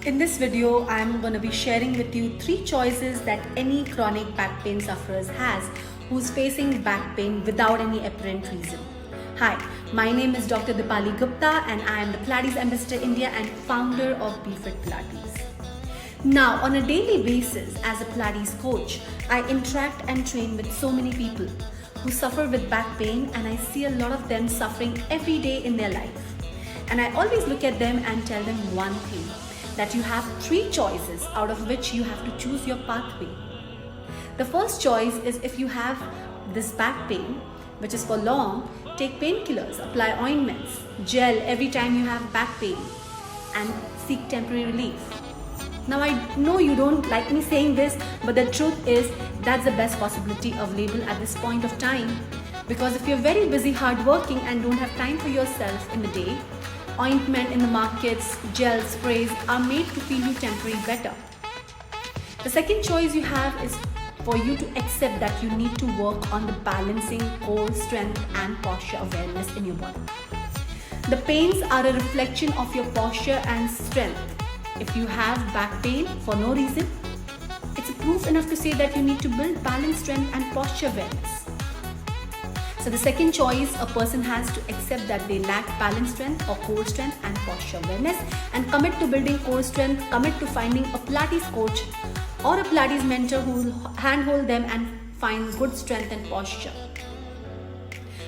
In this video, I'm going to be sharing with you 3 choices that any chronic back pain sufferers has who's facing back pain without any apparent reason. Hi, my name is Dr. Dipali Gupta and I am the Pilates Ambassador India and founder of BeFit Pilates. Now, on a daily basis as a Pilates coach, I interact and train with so many people who suffer with back pain, and I see a lot of them suffering every day in their life. And I always look at them and tell them one thing, that you have 3 choices out of which you have to choose your pathway. The first choice is, if you have this back pain, which is for long, take painkillers, apply ointments, gel every time you have back pain, and seek temporary relief. Now, I know you don't like me saying this, but the truth is that's the best possibility available at this point of time. Because if you're very busy, hardworking, and don't have time for yourself in the day, ointment in the markets, gel sprays are made to feel you temporarily better. The second choice you have is for you to accept that you need to work on the balancing core strength and posture awareness in your body. The pains are a reflection of your posture and strength. If you have back pain for no reason, it's proof enough to say that you need to build balance, strength and posture awareness. So the second choice a person has to accept that they lack balance strength or core strength and posture awareness, and commit to building core strength, commit to finding a Pilates coach or a Pilates mentor who will handhold them and find good strength and posture.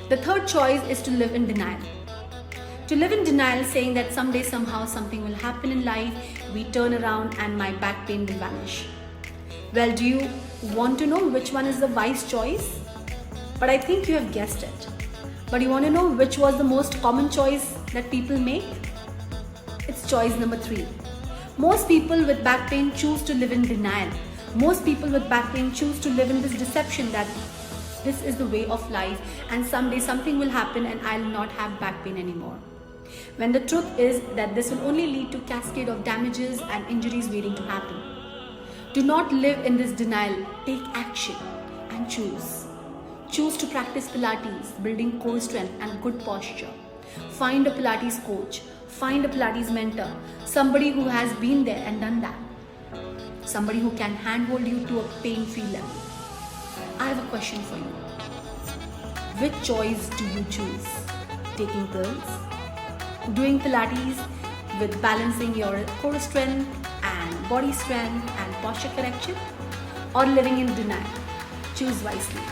The third choice is to live in denial. To live in denial, saying that someday somehow something will happen in life, we turn around and my back pain will vanish. Well, do you want to know which one is the wise choice? But I think you have guessed it. But you want to know which was the most common choice that people make? It's choice number 3. Most people with back pain choose to live in denial. Most people with back pain choose to live in this deception that this is the way of life and someday something will happen and I'll not have back pain anymore. When the truth is that this will only lead to a cascade of damages and injuries waiting to happen. Do not live in this denial. Take action and choose. Choose to practice Pilates, building core strength and good posture. Find a Pilates coach. Find a Pilates mentor. Somebody who has been there and done that. Somebody who can handhold you to a pain-free level. I have a question for you. Which choice do you choose? Taking pills? Doing Pilates with balancing your core strength and body strength and posture correction? Or living in denial? Choose wisely.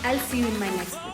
I'll see you in my next video.